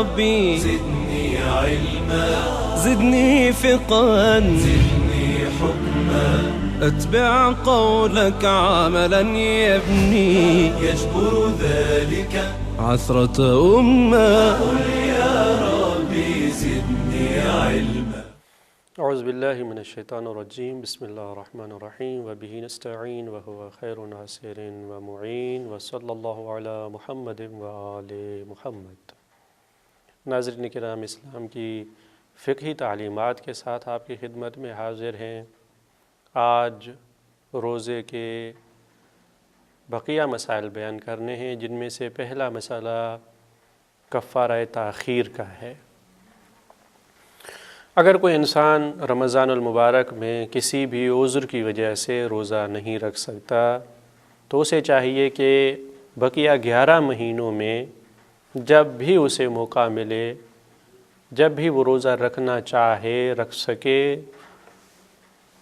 ربي زدني علما زدني فقها زدني حكما أتبع قولك عملا يبني يجبر ذلك عثرة أمة. قل يا ربي زدني علما. اعوذ باللہ من الشیطان الرجیم. بسم اللہ الرحمن الرحیم وبہ نستعین وہو خیر ناصر ومعین وصلی اللہ علی محمد وآل محمد. ناظرین کرام، اسلام کی فقہی تعلیمات کے ساتھ آپ کی خدمت میں حاضر ہیں. آج روزے کے بقیہ مسائل بیان کرنے ہیں، جن میں سے پہلا مسئلہ کفارہ تاخیر کا ہے. اگر کوئی انسان رمضان المبارک میں کسی بھی عذر کی وجہ سے روزہ نہیں رکھ سکتا تو اسے چاہیے کہ بقیہ 11 مہینوں میں جب بھی اسے موقع ملے، جب بھی وہ روزہ رکھنا چاہے رکھ سکے.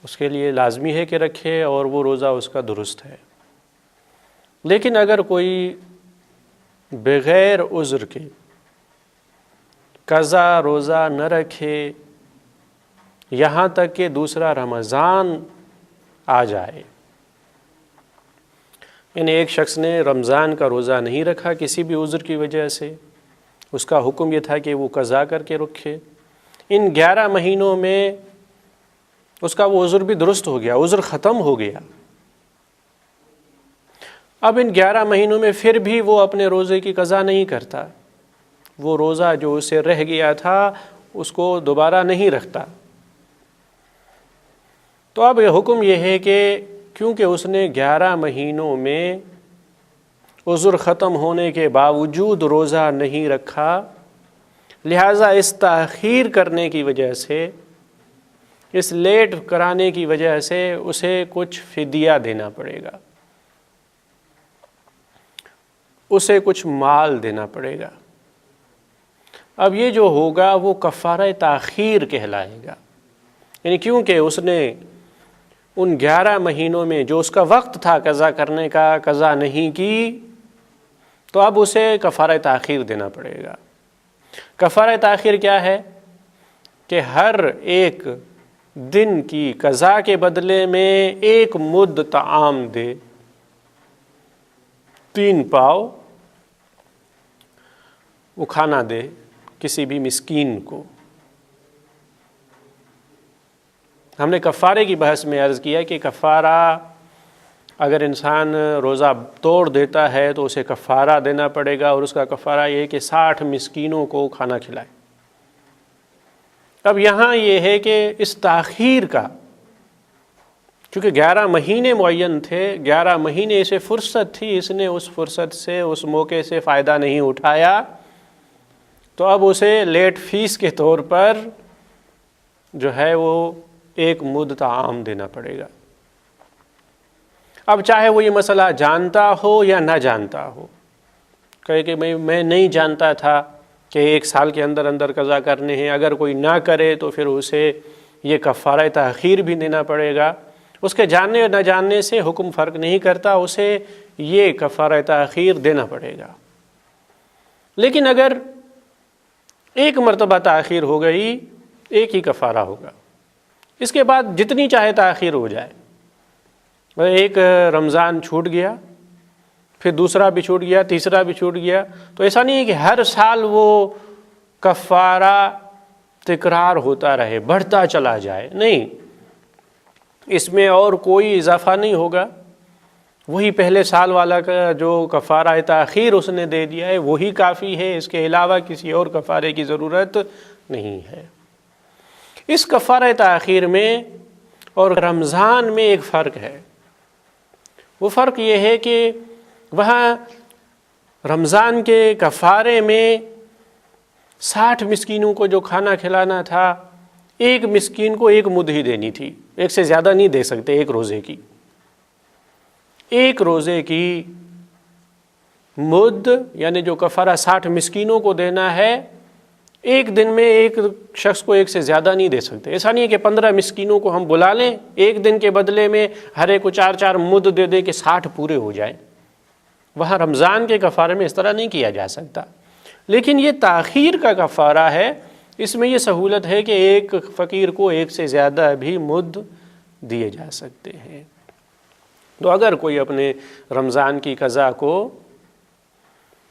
اس کے لیے لازمی ہے کہ رکھے اور وہ روزہ اس کا درست ہے. لیکن اگر کوئی بغیر عذر کے قضا روزہ نہ رکھے یہاں تک کہ دوسرا رمضان آ جائے، یعنی ایک شخص نے رمضان کا روزہ نہیں رکھا کسی بھی عذر کی وجہ سے، اس کا حکم یہ تھا کہ وہ قضا کر کے رکھے. ان 11 مہینوں میں اس کا وہ عذر بھی درست ہو گیا، عذر ختم ہو گیا. اب ان 11 مہینوں میں پھر بھی وہ اپنے روزے کی قضا نہیں کرتا، وہ روزہ جو اسے رہ گیا تھا اس کو دوبارہ نہیں رکھتا. تو اب یہ حکم یہ ہے کہ کیونکہ اس نے 11 مہینوں میں عذر ختم ہونے کے باوجود روزہ نہیں رکھا، لہٰذا اس تاخیر کرنے کی وجہ سے، اس لیٹ کرانے کی وجہ سے اسے کچھ فدیہ دینا پڑے گا، اسے کچھ مال دینا پڑے گا. اب یہ جو ہوگا وہ کفارہ تاخیر کہلائے گا، یعنی کیونکہ اس نے ان 11 مہینوں میں جو اس کا وقت تھا قضا کرنے کا قضا نہیں کی، تو اب اسے کفارہ تاخیر دینا پڑے گا. کفارہ تاخیر کیا ہے؟ کہ ہر ایک دن کی قضا کے بدلے میں 1 مد طعام دے، 3 پاؤ وہ کھانا دے کسی بھی مسکین کو. ہم نے کفارے کی بحث میں عرض کیا کہ کفارہ اگر انسان روزہ توڑ دیتا ہے تو اسے کفارہ دینا پڑے گا، اور اس کا کفارہ یہ ہے کہ 60 مسکینوں کو کھانا کھلائے. اب یہاں یہ ہے کہ اس تاخیر کا، چونکہ 11 مہینے معین تھے، 11 مہینے اسے فرصت تھی، اس نے اس فرصت سے، اس موقع سے فائدہ نہیں اٹھایا، تو اب اسے لیٹ فیس کے طور پر جو ہے وہ 1 مد طعام دینا پڑے گا. اب چاہے وہ یہ مسئلہ جانتا ہو یا نہ جانتا ہو، کہے کہ میں نہیں جانتا تھا کہ 1 سال کے اندر اندر قضا کرنے ہیں، اگر کوئی نہ کرے تو پھر اسے یہ کفارہ تاخیر بھی دینا پڑے گا. اس کے جاننے اور نہ جاننے سے حکم فرق نہیں کرتا، اسے یہ کفارہ تاخیر دینا پڑے گا. لیکن اگر 1 مرتبہ تاخیر ہو گئی، 1 ہی کفارہ ہوگا، اس کے بعد جتنی چاہے تاخیر ہو جائے. ایک رمضان چھوٹ گیا، پھر دوسرا بھی چھوٹ گیا، تیسرا بھی چھوٹ گیا، تو ایسا نہیں ہے کہ ہر سال وہ کفارہ تکرار ہوتا رہے، بڑھتا چلا جائے. نہیں، اس میں اور کوئی اضافہ نہیں ہوگا. وہی پہلے سال والا کا جو کفارہ تاخیر اس نے دے دیا ہے وہی کافی ہے، اس کے علاوہ کسی اور کفارے کی ضرورت نہیں ہے. اس کفارہ تاخیر میں اور رمضان میں ایک فرق ہے. وہ فرق یہ ہے کہ وہاں رمضان کے کفارے میں 60 مسکینوں کو جو کھانا کھلانا تھا، 1 مسکین کو 1 مد ہی دینی تھی، 1 سے زیادہ نہیں دے سکتے. 1 روزے کی 1 روزے کی مد، یعنی جو کفارہ 60 مسکینوں کو دینا ہے، 1 دن میں 1 شخص کو 1 سے زیادہ نہیں دے سکتے. ایسا نہیں ہے کہ 15 مسکینوں کو ہم بلا لیں، 1 دن کے بدلے میں ہر ایک کو 4 مد دے دیں کہ 60 پورے ہو جائیں. وہاں رمضان کے کفارے میں اس طرح نہیں کیا جا سکتا. لیکن یہ تاخیر کا کفارہ ہے، اس میں یہ سہولت ہے کہ ایک فقیر کو ایک سے زیادہ بھی مد دیے جا سکتے ہیں۔ تو اگر کوئی اپنے رمضان کی قضا کو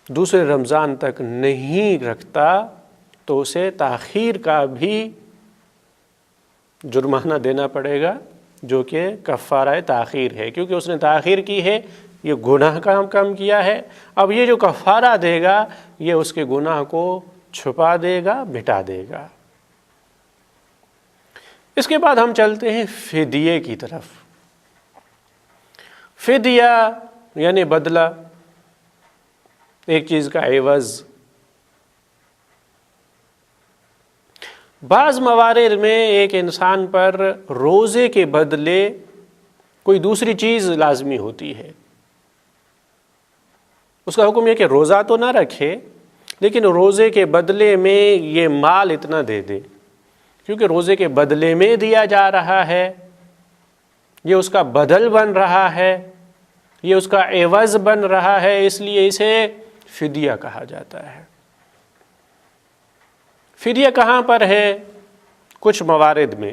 دوسرے رمضان تک نہیں رکھتا تو اسے تاخیر کا بھی جرمانہ دینا پڑے گا، جو کہ کفارہ تاخیر ہے، کیونکہ اس نے تاخیر کی ہے، یہ گناہ کا کم کیا ہے۔ اب یہ جو کفارہ دے گا یہ اس کے گناہ کو چھپا دے گا، مٹا دے گا۔ اس کے بعد ہم چلتے ہیں فدیے کی طرف۔ فدیہ یعنی بدلہ، ایک چیز کا عوض۔ بعض موارد میں ایک انسان پر روزے کے بدلے کوئی دوسری چیز لازمی ہوتی ہے، اس کا حکم یہ کہ روزہ تو نہ رکھے لیکن روزے کے بدلے میں یہ مال اتنا دے دے، کیونکہ روزے کے بدلے میں دیا جا رہا ہے، یہ اس کا بدل بن رہا ہے، یہ اس کا عوض بن رہا ہے، اس لیے اسے فدیہ کہا جاتا ہے۔ فدیہ کہاں پر ہے؟ کچھ موارد میں۔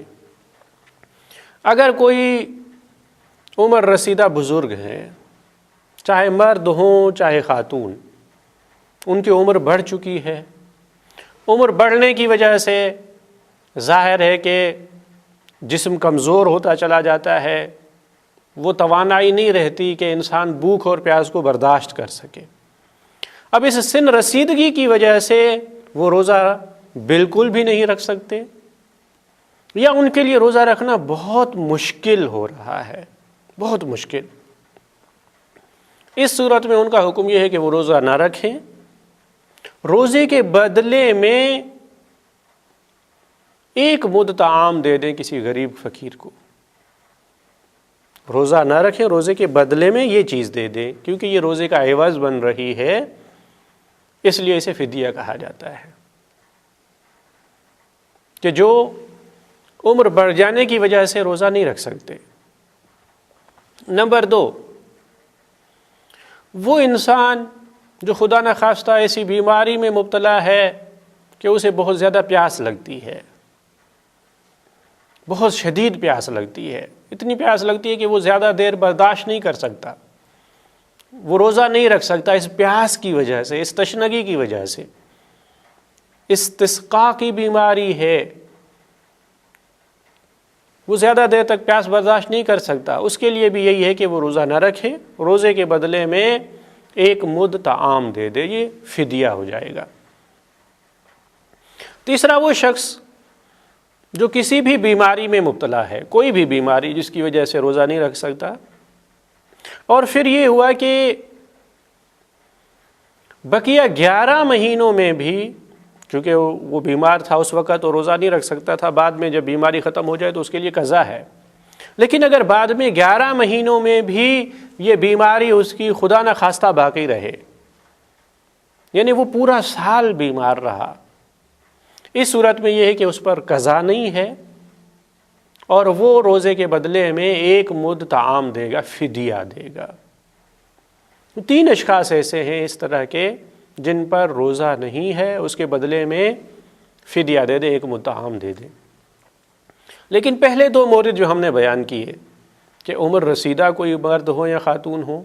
اگر کوئی عمر رسیدہ بزرگ ہیں، چاہے مرد ہوں چاہے خاتون، ان کی عمر بڑھ چکی ہے، عمر بڑھنے کی وجہ سے ظاہر ہے کہ جسم کمزور ہوتا چلا جاتا ہے، وہ توانائی نہیں رہتی کہ انسان بھوک اور پیاس کو برداشت کر سکے۔ اب اس سن رسیدگی کی وجہ سے وہ روزہ بالکل بھی نہیں رکھ سکتے، یا ان کے لیے روزہ رکھنا بہت مشکل ہو رہا ہے، بہت مشکل۔ اس صورت میں ان کا حکم یہ ہے کہ وہ روزہ نہ رکھیں، روزے کے بدلے میں ایک مد طعام دے دیں کسی غریب فقیر کو۔ روزہ نہ رکھیں، روزے کے بدلے میں یہ چیز دے دیں، کیونکہ یہ روزے کا عوض بن رہی ہے، اس لیے اسے فدیہ کہا جاتا ہے۔ کہ جو عمر بڑھ جانے کی وجہ سے روزہ نہیں رکھ سکتے۔ نمبر 2، وہ انسان جو خدا نخواستہ ایسی بیماری میں مبتلا ہے کہ اسے بہت زیادہ پیاس لگتی ہے، بہت شدید پیاس لگتی ہے، اتنی پیاس لگتی ہے کہ وہ زیادہ دیر برداشت نہیں کر سکتا، وہ روزہ نہیں رکھ سکتا اس پیاس کی وجہ سے، اس تشنگی کی وجہ سے، استسقاء کی بیماری ہے، وہ زیادہ دیر تک پیاس برداشت نہیں کر سکتا، اس کے لیے بھی یہی ہے کہ وہ روزہ نہ رکھے، روزے کے بدلے میں ایک مد طعام دے دے، یہ فدیہ ہو جائے گا۔ تیسرا، وہ شخص جو کسی بھی بیماری میں مبتلا ہے، کوئی بھی بیماری جس کی وجہ سے روزہ نہیں رکھ سکتا، اور پھر یہ ہوا کہ بقیہ 11 مہینوں میں بھی، کیونکہ وہ بیمار تھا اس وقت تو روزہ نہیں رکھ سکتا تھا، بعد میں جب بیماری ختم ہو جائے تو اس کے لیے قضا ہے، لیکن اگر بعد میں 11 مہینوں میں بھی یہ بیماری اس کی خدا نخواستہ باقی رہے، یعنی وہ پورا سال بیمار رہا، اس صورت میں یہ ہے کہ اس پر قضا نہیں ہے، اور وہ روزے کے بدلے میں ایک مد طعام دے گا، فدیہ دے گا۔ 3 اشخاص ایسے ہیں اس طرح کے جن پر روزہ نہیں ہے، اس کے بدلے میں فدیہ دے دے، ایک مد طعام دے دے۔ لیکن پہلے 2 مورد جو ہم نے بیان کیے کہ عمر رسیدہ کوئی مرد ہو یا خاتون ہو،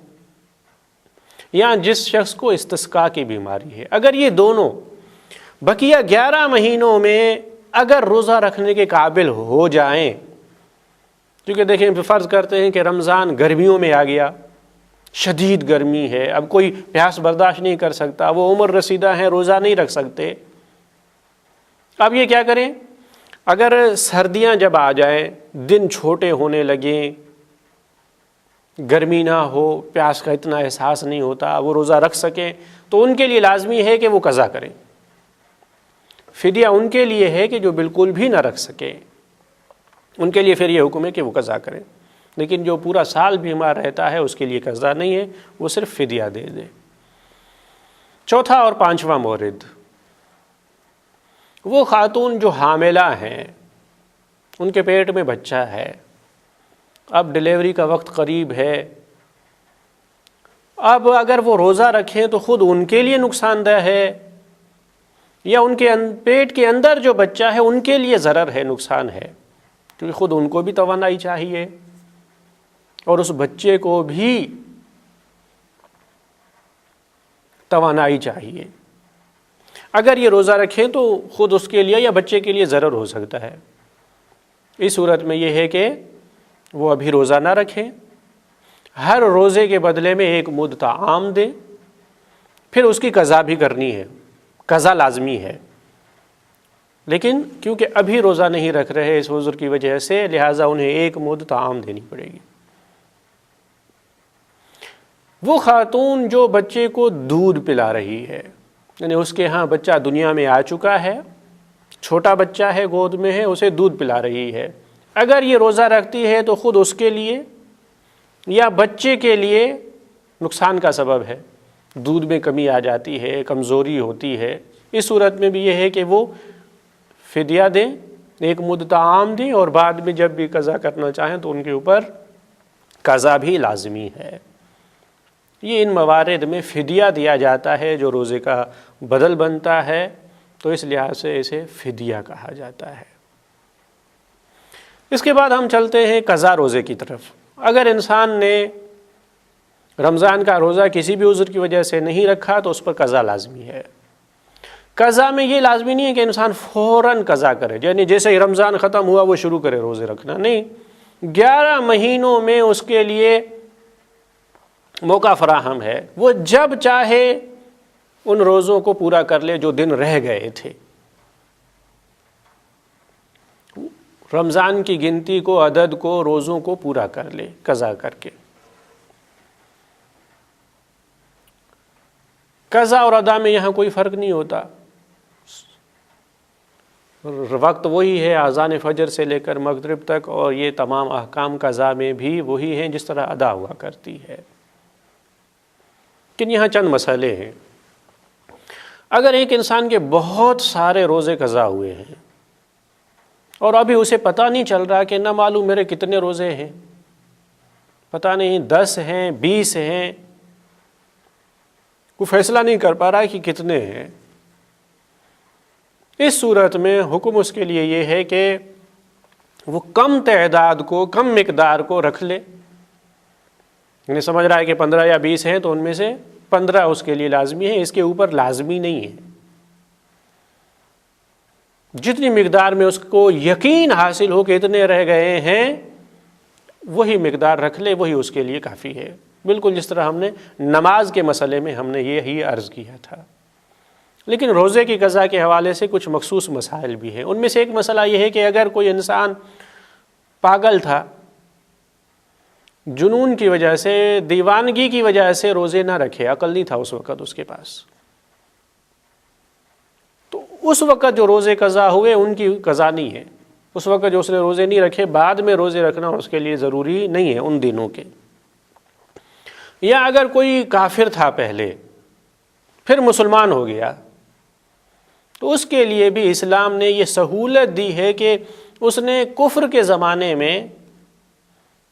یا جس شخص کو استسقاء کی بیماری ہے، اگر یہ دونوں بقیہ 11 مہینوں میں اگر روزہ رکھنے کے قابل ہو جائیں، کیونکہ دیکھیں فرض کرتے ہیں کہ رمضان گرمیوں میں آ گیا، شدید گرمی ہے، اب کوئی پیاس برداشت نہیں کر سکتا، وہ عمر رسیدہ ہیں، روزہ نہیں رکھ سکتے، اب یہ کیا کریں؟ اگر سردیاں جب آ جائیں، دن چھوٹے ہونے لگیں، گرمی نہ ہو، پیاس کا اتنا احساس نہیں ہوتا، وہ روزہ رکھ سکیں، تو ان کے لیے لازمی ہے کہ وہ قضا کریں۔ فدیہ ان کے لیے ہے کہ جو بالکل بھی نہ رکھ سکیں، ان کے لیے پھر یہ حکم ہے کہ وہ قضا کریں، لیکن جو پورا سال بیمار رہتا ہے اس کے لیے قضا نہیں ہے، وہ صرف فدیہ دے دے۔ چوتھا اور 5واں مورد، وہ خاتون جو حاملہ ہیں، ان کے پیٹ میں بچہ ہے، اب ڈیلیوری کا وقت قریب ہے، اب اگر وہ روزہ رکھیں تو خود ان کے لیے نقصان دہ ہے، یا ان کے پیٹ کے اندر جو بچہ ہے ان کے لیے ضرر ہے، نقصان ہے، کیونکہ خود ان کو بھی توانائی چاہیے اور اس بچے کو بھی توانائی چاہیے۔ اگر یہ روزہ رکھیں تو خود اس کے لیے یا بچے کے لیے ضرر ہو سکتا ہے۔ اس صورت میں یہ ہے کہ وہ ابھی روزہ نہ رکھیں، ہر روزے کے بدلے میں 1 مد طعام دیں، پھر اس کی قضا بھی کرنی ہے، قضا لازمی ہے، لیکن کیونکہ ابھی روزہ نہیں رکھ رہے اس عذر کی وجہ سے، لہٰذا انہیں 1 مد طعام دینی پڑے گی۔ وہ خاتون جو بچے کو دودھ پلا رہی ہے، یعنی اس کے ہاں بچہ دنیا میں آ چکا ہے، چھوٹا بچہ ہے، گود میں ہے، اسے دودھ پلا رہی ہے، اگر یہ روزہ رکھتی ہے تو خود اس کے لیے یا بچے کے لیے نقصان کا سبب ہے، دودھ میں کمی آ جاتی ہے، کمزوری ہوتی ہے۔ اس صورت میں بھی یہ ہے کہ وہ فدیہ دیں، 1 مد طعام دیں، اور بعد میں جب بھی قضا کرنا چاہیں تو ان کے اوپر قضا بھی لازمی ہے۔ یہ ان موارد میں فدیہ دیا جاتا ہے جو روزے کا بدل بنتا ہے، تو اس لحاظ سے اسے فدیہ کہا جاتا ہے۔ اس کے بعد ہم چلتے ہیں قضا روزے کی طرف۔ اگر انسان نے رمضان کا روزہ کسی بھی عذر کی وجہ سے نہیں رکھا تو اس پر قضا لازمی ہے۔ قضا میں یہ لازمی نہیں ہے کہ انسان فوراً قضا کرے، یعنی جیسے ہی رمضان ختم ہوا وہ شروع کرے روزے رکھنا، نہیں، 11 مہینوں میں اس کے لیے موقع فراہم ہے، وہ جب چاہے ان روزوں کو پورا کر لے جو دن رہ گئے تھے۔ رمضان کی گنتی کو، عدد کو، روزوں کو پورا کر لے قضا کر کے۔ قضا اور ادا میں یہاں کوئی فرق نہیں ہوتا، وقت وہی ہے، اذان فجر سے لے کر مغرب تک، اور یہ تمام احکام قضا میں بھی وہی ہیں جس طرح ادا ہوا کرتی ہے، لیکن یہاں چند مسئلے ہیں۔ اگر ایک انسان کے بہت سارے روزے قضا ہوئے ہیں اور ابھی اسے پتہ نہیں چل رہا کہ نہ معلوم میرے کتنے روزے ہیں، پتہ نہیں 10 ہیں 20 ہیں، وہ فیصلہ نہیں کر پا رہا کہ کتنے ہیں، اس صورت میں حکم اس کے لیے یہ ہے کہ وہ کم تعداد کو، کم مقدار کو رکھ لے، یعنی سمجھ رہا ہے کہ 15 یا 20 ہیں تو ان میں سے 15 اس کے لیے لازمی ہے، اس کے اوپر لازمی نہیں ہے۔ جتنی مقدار میں اس کو یقین حاصل ہو کہ اتنے رہ گئے ہیں، وہی مقدار رکھ لے، وہی اس کے لیے کافی ہے، بالکل جس طرح ہم نے نماز کے مسئلے میں ہم نے یہی عرض کیا تھا۔ لیکن روزے کی قضا کے حوالے سے کچھ مخصوص مسائل بھی ہیں۔ ان میں سے ایک مسئلہ یہ ہے کہ اگر کوئی انسان پاگل تھا، جنون کی وجہ سے، دیوانگی کی وجہ سے روزے نہ رکھے، عقل نہیں تھا اس وقت اس کے پاس، تو اس وقت جو روزے قضا ہوئے ان کی قضا نہیں ہے۔ اس وقت جو اس نے روزے نہیں رکھے، بعد میں روزے رکھنا اس کے لیے ضروری نہیں ہے ان دنوں کے۔ یا اگر کوئی کافر تھا پہلے، پھر مسلمان ہو گیا، تو اس کے لیے بھی اسلام نے یہ سہولت دی ہے کہ اس نے کفر کے زمانے میں،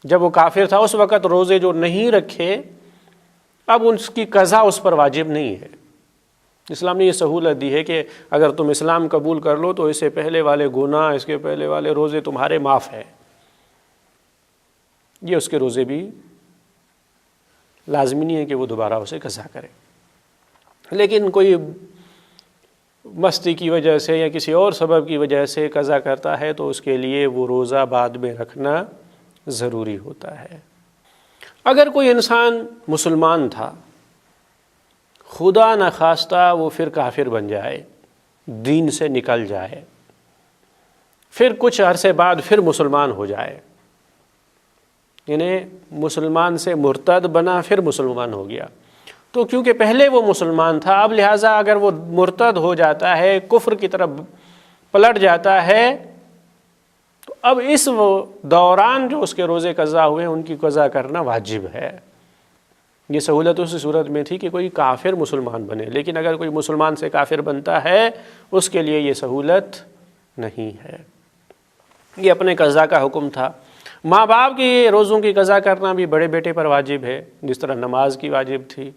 جب وہ کافر تھا اس وقت روزے جو نہیں رکھے، اب اس کی قضا اس پر واجب نہیں ہے۔ اسلام نے یہ سہولت دی ہے کہ اگر تم اسلام قبول کر لو تو اس سے پہلے والے گناہ، اس کے پہلے والے روزے تمہارے معاف ہیں، یہ اس کے روزے بھی لازمی نہیں ہے کہ وہ دوبارہ اسے قضا کرے۔ لیکن کوئی مستی کی وجہ سے یا کسی اور سبب کی وجہ سے قضا کرتا ہے تو اس کے لیے وہ روزہ بعد میں رکھنا ضروری ہوتا ہے۔ اگر کوئی انسان مسلمان تھا، خدا نخواستہ وہ پھر کافر بن جائے، دین سے نکل جائے، پھر کچھ عرصے بعد پھر مسلمان ہو جائے، یعنی مسلمان سے مرتد بنا پھر مسلمان ہو گیا، تو کیونکہ پہلے وہ مسلمان تھا، اب لہٰذا اگر وہ مرتد ہو جاتا ہے، کفر کی طرف پلٹ جاتا ہے، تو اب اس دوران جو اس کے روزے قضا ہوئے ان کی قضا کرنا واجب ہے۔ یہ سہولت اس صورت میں تھی کہ کوئی کافر مسلمان بنے، لیکن اگر کوئی مسلمان سے کافر بنتا ہے اس کے لیے یہ سہولت نہیں ہے۔ یہ اپنے قضا کا حکم تھا۔ ماں باپ کی روزوں کی قضا کرنا بھی بڑے بیٹے پر واجب ہے، جس طرح نماز کی واجب تھی،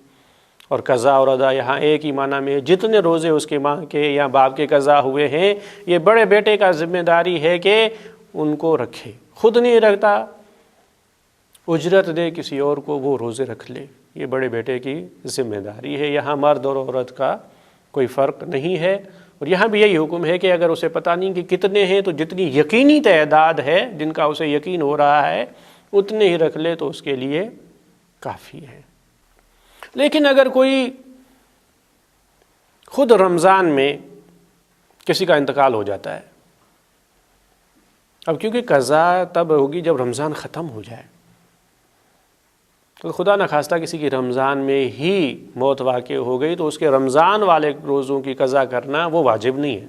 اور قضا اور ادا یہاں ایک ہی معنی میں ہے. جتنے روزے اس کے ماں کے یا باپ کے قضا ہوئے ہیں یہ بڑے بیٹے کا ذمہ داری ہے کہ ان کو رکھے. خود نہیں رکھتا اجرت دے کسی اور کو وہ روزے رکھ لے. یہ بڑے بیٹے کی ذمہ داری ہے. یہاں مرد اور عورت کا کوئی فرق نہیں ہے. اور یہاں بھی یہی حکم ہے کہ اگر اسے پتہ نہیں کہ کتنے ہیں تو جتنی یقینی تعداد ہے جن کا اسے یقین ہو رہا ہے اتنے ہی رکھ لے تو اس کے لیے کافی ہے. لیکن اگر کوئی خود رمضان میں کسی کا انتقال ہو جاتا ہے، اب کیونکہ قضا تب ہوگی جب رمضان ختم ہو جائے، تو خدا نخواستہ کسی کی رمضان میں ہی موت واقع ہو گئی تو اس کے رمضان والے روزوں کی قضا کرنا وہ واجب نہیں ہے،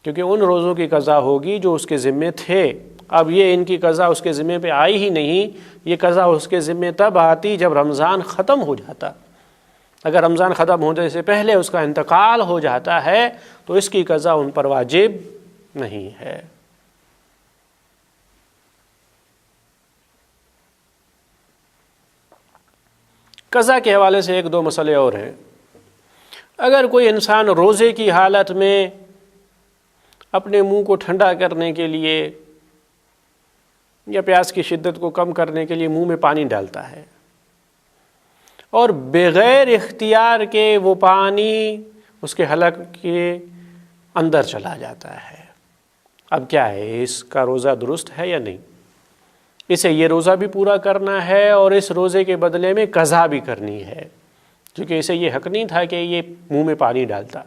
کیونکہ ان روزوں کی قضا ہوگی جو اس کے ذمے تھے. اب یہ ان کی قضا اس کے ذمے پہ آئی ہی نہیں. یہ قضا اس کے ذمے تب آتی جب رمضان ختم ہو جاتا. اگر رمضان ختم ہونے سے پہلے اس کا انتقال ہو جاتا ہے تو اس کی قضا ان پر واجب نہیں ہے. قضا کے حوالے سے ایک دو مسئلے اور ہیں. اگر کوئی انسان روزے کی حالت میں اپنے منہ کو ٹھنڈا کرنے کے لیے یا پیاس کی شدت کو کم کرنے کے لیے منہ میں پانی ڈالتا ہے اور بغیر اختیار کے وہ پانی اس کے حلق کے اندر چلا جاتا ہے، اب کیا ہے، اس کا روزہ درست ہے یا نہیں؟ اسے یہ روزہ بھی پورا کرنا ہے اور اس روزے کے بدلے میں قضا بھی کرنی ہے، کیونکہ اسے یہ حق نہیں تھا کہ یہ منہ میں پانی ڈالتا.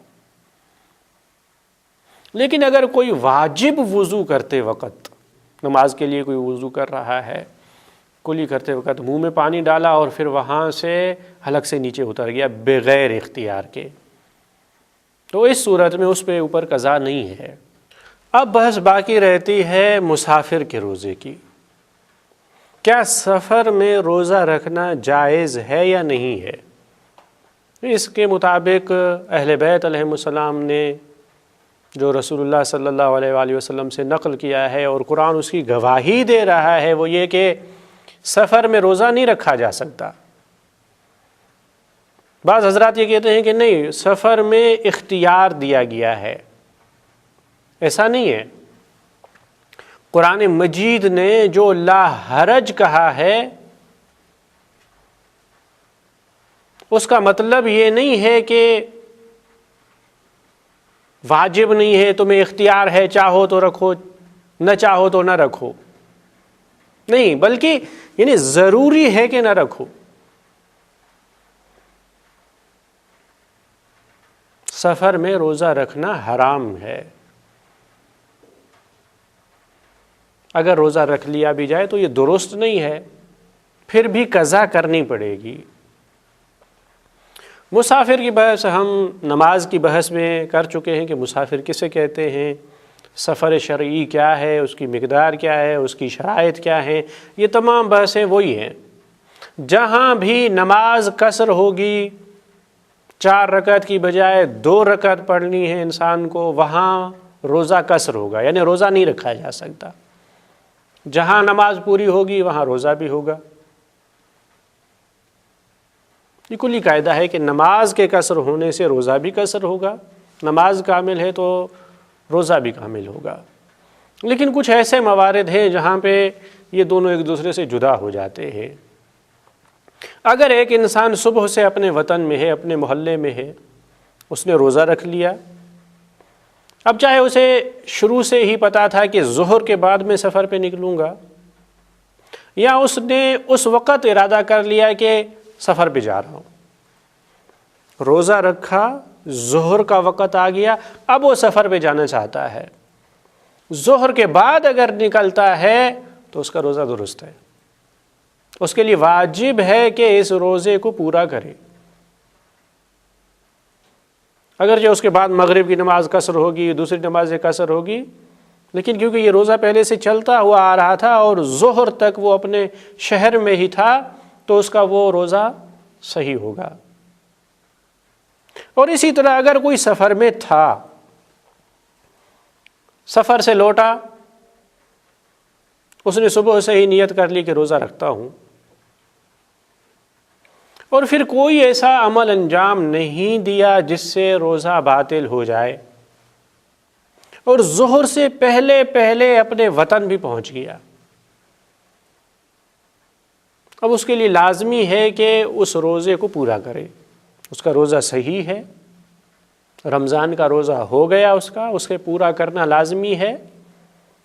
لیکن اگر کوئی واجب وضو کرتے وقت، نماز کے لیے کوئی وضو کر رہا ہے، کلی کرتے وقت منہ میں پانی ڈالا اور پھر وہاں سے حلق سے نیچے اتر گیا بغیر اختیار کے، تو اس صورت میں اس پہ اوپر قضا نہیں ہے. اب بحث باقی رہتی ہے مسافر کے روزے کی. کیا سفر میں روزہ رکھنا جائز ہے یا نہیں ہے؟ اس کے مطابق اہل بیت علیہم السلام نے جو رسول اللہ صلی اللہ علیہ وآلہ وسلم سے نقل کیا ہے اور قرآن اس کی گواہی دے رہا ہے وہ یہ کہ سفر میں روزہ نہیں رکھا جا سکتا. بعض حضرات یہ کہتے ہیں کہ نہیں، سفر میں اختیار دیا گیا ہے. ایسا نہیں ہے. قرآن مجید نے جو لا حرج کہا ہے اس کا مطلب یہ نہیں ہے کہ واجب نہیں ہے، تمہیں اختیار ہے، چاہو تو رکھو نہ چاہو تو نہ رکھو، نہیں، بلکہ یعنی ضروری ہے کہ نہ رکھو. سفر میں روزہ رکھنا حرام ہے. اگر روزہ رکھ لیا بھی جائے تو یہ درست نہیں ہے، پھر بھی قضا کرنی پڑے گی. مسافر کی بحث ہم نماز کی بحث میں کر چکے ہیں کہ مسافر کسے کہتے ہیں، سفر شرعی کیا ہے، اس کی مقدار کیا ہے، اس کی شرائط کیا ہے، یہ تمام بحثیں وہی ہیں. جہاں بھی نماز قصر ہوگی، 4 رکعت کی بجائے 2 رکعت پڑھنی ہے انسان کو، وہاں روزہ قصر ہوگا، یعنی روزہ نہیں رکھا جا سکتا. جہاں نماز پوری ہوگی وہاں روزہ بھی ہوگا. یہ کلی قاعدہ ہے کہ نماز کے قصر ہونے سے روزہ بھی قصر ہوگا، نماز کامل ہے تو روزہ بھی کامل ہوگا. لیکن کچھ ایسے موارد ہیں جہاں پہ یہ دونوں ایک دوسرے سے جدا ہو جاتے ہیں. اگر ایک انسان صبح سے اپنے وطن میں ہے، اپنے محلے میں ہے، اس نے روزہ رکھ لیا، اب چاہے اسے شروع سے ہی پتا تھا کہ ظہر کے بعد میں سفر پہ نکلوں گا، یا اس نے اس وقت ارادہ کر لیا کہ سفر پہ جا رہا ہوں، روزہ رکھا، ظہر کا وقت آ گیا، اب وہ سفر پہ جانا چاہتا ہے، ظہر کے بعد اگر نکلتا ہے تو اس کا روزہ درست ہے. اس کے لیے واجب ہے کہ اس روزے کو پورا کرے. اگرچہ اس کے بعد مغرب کی نماز قصر ہوگی، دوسری نماز قصر ہوگی، لیکن کیونکہ یہ روزہ پہلے سے چلتا ہوا آ رہا تھا اور ظہر تک وہ اپنے شہر میں ہی تھا تو اس کا وہ روزہ صحیح ہوگا. اور اسی طرح اگر کوئی سفر میں تھا، سفر سے لوٹا، اس نے صبح سے ہی نیت کر لی کہ روزہ رکھتا ہوں، اور پھر کوئی ایسا عمل انجام نہیں دیا جس سے روزہ باطل ہو جائے، اور ظہر سے پہلے پہلے اپنے وطن بھی پہنچ گیا، اب اس کے لیے لازمی ہے کہ اس روزے کو پورا کرے۔ اس کا روزہ صحیح ہے، رمضان کا روزہ ہو گیا، اس کے پورا کرنا لازمی ہے،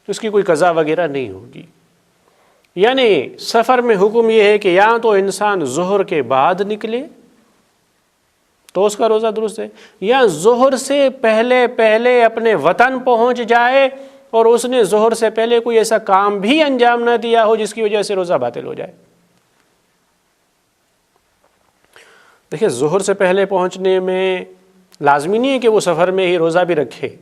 اس کی کوئی قضا وغیرہ نہیں ہوگی۔ یعنی سفر میں حکم یہ ہے کہ یا تو انسان ظہر کے بعد نکلے تو اس کا روزہ درست ہے، یا ظہر سے پہلے پہلے اپنے وطن پہنچ جائے اور اس نے ظہر سے پہلے کوئی ایسا کام بھی انجام نہ دیا ہو جس کی وجہ سے روزہ باطل ہو جائے۔ دیکھیں، ظہر سے پہلے پہنچنے میں لازمی نہیں ہے کہ وہ سفر میں ہی روزہ بھی رکھے،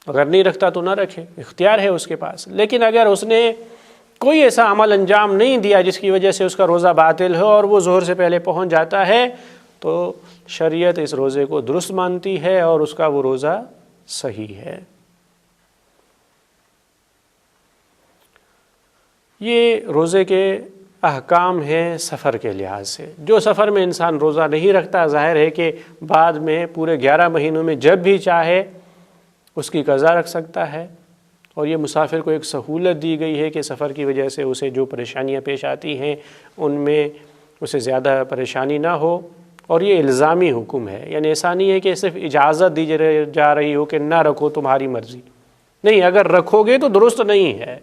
اگر نہیں رکھتا تو نہ رکھے، اختیار ہے اس کے پاس۔ لیکن اگر اس نے کوئی ایسا عمل انجام نہیں دیا جس کی وجہ سے اس کا روزہ باطل ہو اور وہ ظہر سے پہلے پہنچ جاتا ہے تو شریعت اس روزے کو درست مانتی ہے اور اس کا وہ روزہ صحیح ہے۔ یہ روزے کے احکام ہیں سفر کے لحاظ سے۔ جو سفر میں انسان روزہ نہیں رکھتا، ظاہر ہے کہ بعد میں پورے 11 مہینوں میں جب بھی چاہے اس کی قضا رکھ سکتا ہے، اور یہ مسافر کو ایک سہولت دی گئی ہے کہ سفر کی وجہ سے اسے جو پریشانیاں پیش آتی ہیں ان میں اسے زیادہ پریشانی نہ ہو، اور یہ الزامی حکم ہے، یعنی ایسا نہیں ہے کہ صرف اجازت دی جا رہی ہو کہ نہ رکھو، تمہاری مرضی، نہیں، اگر رکھو گے تو درست نہیں ہے۔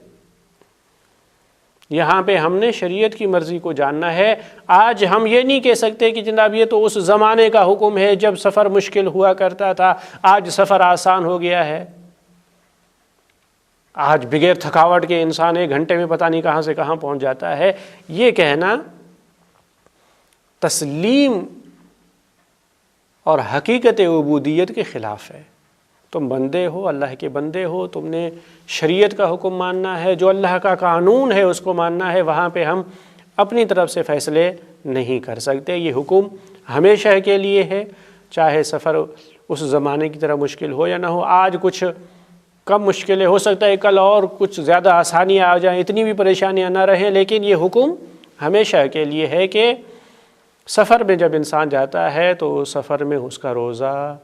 یہاں پہ ہم نے شریعت کی مرضی کو جاننا ہے۔ آج ہم یہ نہیں کہہ سکتے کہ جناب یہ تو اس زمانے کا حکم ہے جب سفر مشکل ہوا کرتا تھا، آج سفر آسان ہو گیا ہے، آج بغیر تھکاوٹ کے انسان 1 گھنٹے میں پتہ نہیں کہاں سے کہاں پہنچ جاتا ہے۔ یہ کہنا تسلیم اور حقیقت عبودیت کے خلاف ہے۔ تم بندے ہو، اللہ کے بندے ہو، تم نے شریعت کا حکم ماننا ہے، جو اللہ کا قانون ہے اس کو ماننا ہے، وہاں پہ ہم اپنی طرف سے فیصلے نہیں کر سکتے۔ یہ حکم ہمیشہ کے لیے ہے، چاہے سفر اس زمانے کی طرح مشکل ہو یا نہ ہو۔ آج کچھ کم مشکلیں ہو سکتا ہے کل اور کچھ زیادہ آسانیاں آ جائیں، اتنی بھی پریشانیاں نہ رہیں، لیکن یہ حکم ہمیشہ کے لیے ہے کہ سفر میں جب انسان جاتا ہے تو سفر میں اس کا روزہ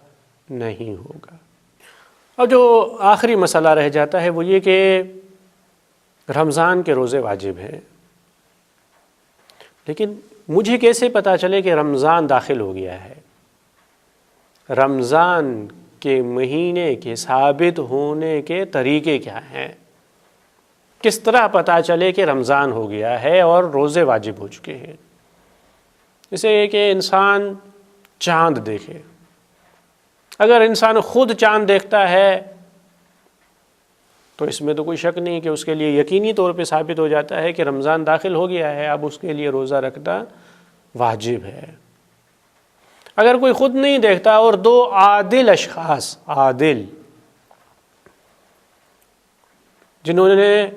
نہیں ہوگا۔ اور جو آخری مسئلہ رہ جاتا ہے وہ یہ کہ رمضان کے روزے واجب ہیں، لیکن مجھے کیسے پتہ چلے کہ رمضان داخل ہو گیا ہے؟ رمضان کے مہینے کے ثابت ہونے کے طریقے کیا ہیں؟ کس طرح پتہ چلے کہ رمضان ہو گیا ہے اور روزے واجب ہو چکے ہیں؟ جیسے کہ انسان چاند دیکھے، اگر انسان خود چاند دیکھتا ہے تو اس میں تو کوئی شک نہیں کہ اس کے لیے یقینی طور پہ ثابت ہو جاتا ہے کہ رمضان داخل ہو گیا ہے، اب اس کے لیے روزہ رکھنا واجب ہے۔ اگر کوئی خود نہیں دیکھتا اور 2 عادل اشخاص، عادل جنہوں نے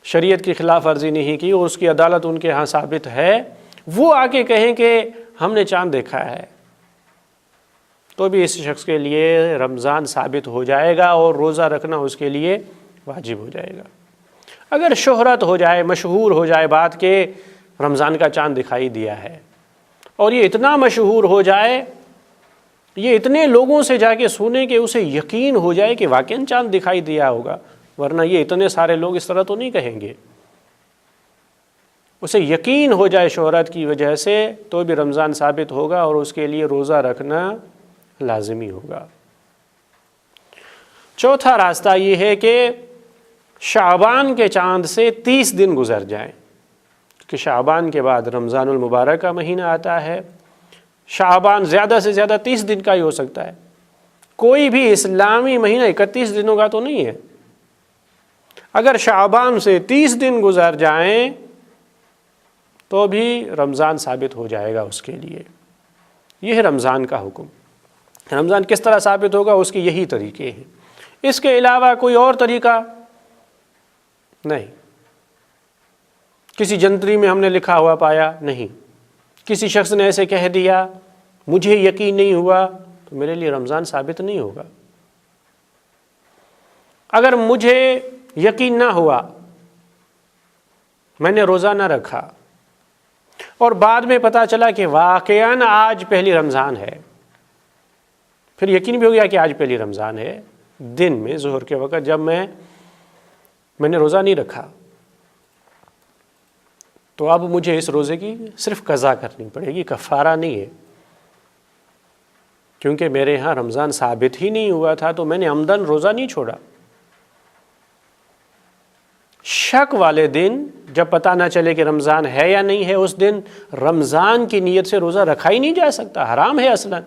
شریعت کی خلاف ورزی نہیں کی اور اس کی عدالت ان کے ہاں ثابت ہے، وہ آ کے کہیں کہ ہم نے چاند دیکھا ہے، تو بھی اس شخص کے لیے رمضان ثابت ہو جائے گا اور روزہ رکھنا اس کے لیے واجب ہو جائے گا۔ اگر شہرت ہو جائے، مشہور ہو جائے بات کہ رمضان کا چاند دکھائی دیا ہے، اور یہ اتنا مشہور ہو جائے، یہ اتنے لوگوں سے جا کے سنے کہ اسے یقین ہو جائے کہ واقعاً چاند دکھائی دیا ہوگا، ورنہ یہ اتنے سارے لوگ اس طرح تو نہیں کہیں گے، اسے یقین ہو جائے شہرت کی وجہ سے، تو بھی رمضان ثابت ہوگا اور اس کے لیے روزہ رکھنا لازمی ہوگا۔ چوتھا راستہ یہ ہے کہ شعبان کے چاند سے 30 دن گزر جائیں، کہ شعبان کے بعد رمضان المبارک کا مہینہ آتا ہے۔ شعبان زیادہ سے زیادہ 30 دن کا ہی ہو سکتا ہے، کوئی بھی اسلامی مہینہ 31 دنوں کا تو نہیں ہے۔ اگر شعبان سے 30 دن گزر جائیں تو بھی رمضان ثابت ہو جائے گا اس کے لیے۔ یہ ہے رمضان کا حکم۔ رمضان کس طرح ثابت ہوگا؟ اس کے یہی طریقے ہیں، اس کے علاوہ کوئی اور طریقہ نہیں۔ کسی جنتری میں ہم نے لکھا ہوا پایا نہیں، کسی شخص نے ایسے کہہ دیا، مجھے یقین نہیں ہوا، تو میرے لیے رمضان ثابت نہیں ہوگا۔ اگر مجھے یقین نہ ہوا، میں نے روزہ نہ رکھا اور بعد میں پتہ چلا کہ واقعاً آج پہلی رمضان ہے، پھر یقین بھی ہو گیا کہ آج پہلی رمضان ہے، دن میں ظہر کے وقت جب میں نے روزہ نہیں رکھا، تو اب مجھے اس روزے کی صرف قضا کرنی پڑے گی، کفارہ نہیں ہے، کیونکہ میرے ہاں رمضان ثابت ہی نہیں ہوا تھا تو میں نے عمدن روزہ نہیں چھوڑا۔ شک والے دن جب پتہ نہ چلے کہ رمضان ہے یا نہیں ہے، اس دن رمضان کی نیت سے روزہ رکھا ہی نہیں جا سکتا، حرام ہے اصلاً،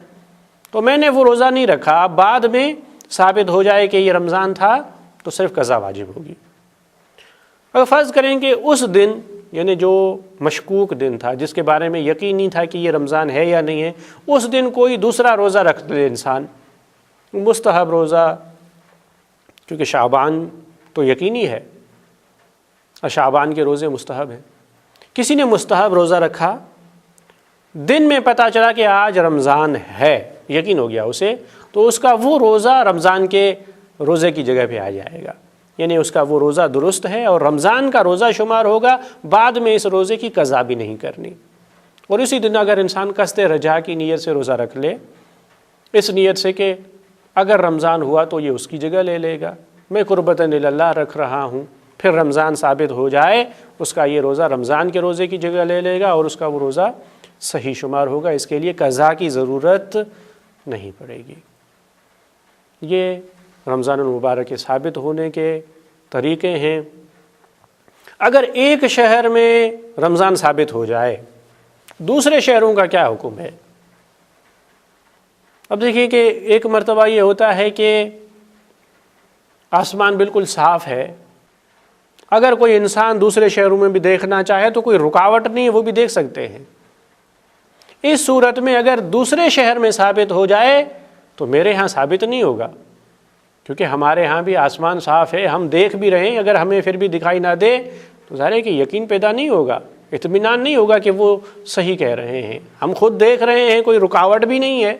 تو میں نے وہ روزہ نہیں رکھا، اب بعد میں ثابت ہو جائے کہ یہ رمضان تھا تو صرف قضا واجب ہوگی۔ اگر فرض کریں کہ اس دن یعنی جو مشکوک دن تھا، جس کے بارے میں یقین نہیں تھا کہ یہ رمضان ہے یا نہیں ہے، اس دن کوئی دوسرا روزہ رکھ دے انسان، مستحب روزہ، کیونکہ شعبان تو یقینی ہے اور شعبان کے روزے مستحب ہیں، کسی نے مستحب روزہ رکھا، دن میں پتہ چلا کہ آج رمضان ہے، یقین ہو گیا اسے، تو اس کا وہ روزہ رمضان کے روزے کی جگہ پہ آ جائے گا، یعنی اس کا وہ روزہ درست ہے اور رمضان کا روزہ شمار ہوگا، بعد میں اس روزے کی قضا بھی نہیں کرنی۔ اور اسی دن اگر انسان قصد رجا کی نیت سے روزہ رکھ لے، اس نیت سے کہ اگر رمضان ہوا تو یہ اس کی جگہ لے لے گا، میں قربتاً اللہ رکھ رہا ہوں، پھر رمضان ثابت ہو جائے اس کا یہ روزہ رمضان کے روزے کی جگہ لے لے گا اور اس کا وہ روزہ صحیح شمار ہوگا، اس کے لیے قضا کی ضرورت نہیں پڑے گی۔ یہ رمضان المبارک کے ثابت ہونے کے طریقے ہیں۔ اگر ایک شہر میں رمضان ثابت ہو جائے، دوسرے شہروں کا کیا حکم ہے؟ اب دیکھیے کہ ایک مرتبہ یہ ہوتا ہے کہ آسمان بالکل صاف ہے، اگر کوئی انسان دوسرے شہروں میں بھی دیکھنا چاہے تو کوئی رکاوٹ نہیں ہے، وہ بھی دیکھ سکتے ہیں۔ اس صورت میں اگر دوسرے شہر میں ثابت ہو جائے تو میرے ہاں ثابت نہیں ہوگا، کیونکہ ہمارے ہاں بھی آسمان صاف ہے، ہم دیکھ بھی رہے ہیں، اگر ہمیں پھر بھی دکھائی نہ دے تو ظاہر ہے کہ یقین پیدا نہیں ہوگا، اطمینان نہیں ہوگا کہ وہ صحیح کہہ رہے ہیں، ہم خود دیکھ رہے ہیں، کوئی رکاوٹ بھی نہیں ہے۔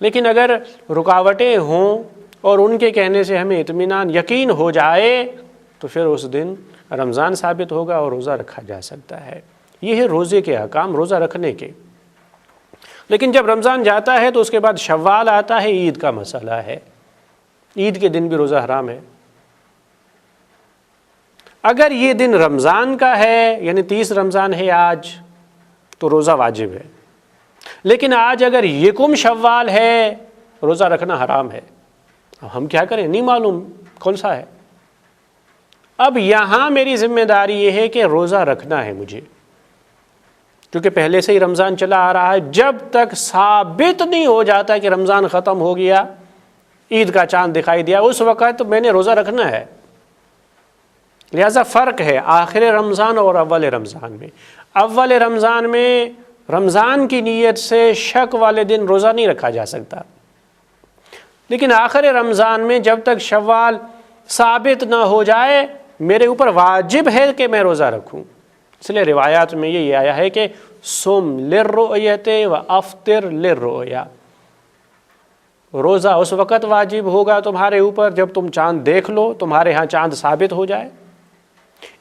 لیکن اگر رکاوٹیں ہوں اور ان کے کہنے سے ہمیں اطمینان یقین ہو جائے تو پھر اس دن رمضان ثابت ہوگا اور روزہ رکھا جا سکتا ہے۔ یہ ہے روزے کے احکام، روزہ رکھنے کے۔ لیکن جب رمضان جاتا ہے تو اس کے بعد شوال آتا ہے، عید کا مسئلہ ہے، عید کے دن بھی روزہ حرام ہے۔ اگر یہ دن رمضان کا ہے یعنی 30 رمضان ہے آج تو روزہ واجب ہے، لیکن آج اگر یکم شوال ہے روزہ رکھنا حرام ہے۔ اب ہم کیا کریں، نہیں معلوم کون سا ہے۔ اب یہاں میری ذمہ داری یہ ہے کہ روزہ رکھنا ہے مجھے، کیونکہ پہلے سے ہی رمضان چلا آ رہا ہے، جب تک ثابت نہیں ہو جاتا کہ رمضان ختم ہو گیا، عید کا چاند دکھائی دیا، اس وقت میں نے روزہ رکھنا ہے۔ لہذا فرق ہے آخر رمضان اور اول رمضان میں۔ اول رمضان میں رمضان کی نیت سے شک والے دن روزہ نہیں رکھا جا سکتا، لیکن آخر رمضان میں جب تک شوال ثابت نہ ہو جائے میرے اوپر واجب ہے کہ میں روزہ رکھوں۔ اس لیے روایات میں یہ آیا ہے کہ سم للرؤیت و افطر للرؤیا، روزہ اس وقت واجب ہوگا تمہارے اوپر جب تم چاند دیکھ لو، تمہارے ہاں چاند ثابت ہو جائے۔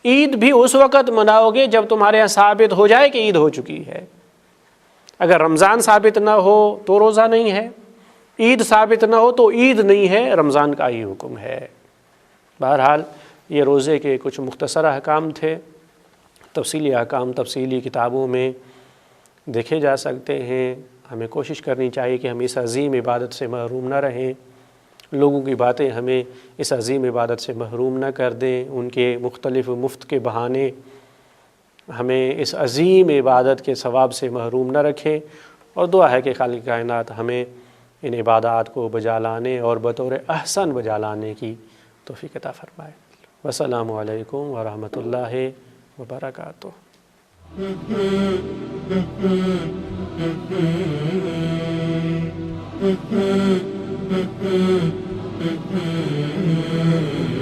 عید بھی اس وقت مناؤ گے جب تمہارے ہاں ثابت ہو جائے کہ عید ہو چکی ہے۔ اگر رمضان ثابت نہ ہو تو روزہ نہیں ہے، عید ثابت نہ ہو تو عید نہیں ہے، رمضان کا ہی حکم ہے۔ بہرحال یہ روزے کے کچھ مختصر احکام تھے، تفصیلی احکام تفصیلی کتابوں میں دیکھے جا سکتے ہیں۔ ہمیں کوشش کرنی چاہیے کہ ہم اس عظیم عبادت سے محروم نہ رہیں، لوگوں کی باتیں ہمیں اس عظیم عبادت سے محروم نہ کر دیں، ان کے مختلف مفت کے بہانے ہمیں اس عظیم عبادت کے ثواب سے محروم نہ رکھیں، اور دعا ہے کہ خالق کائنات ہمیں ان عبادات کو بجا لانے اور بطور احسن بجا لانے کی توفیق عطا فرمائے۔ والسلام علیکم ورحمۃ اللہ وبرکاتہ۔ Mm-hmm.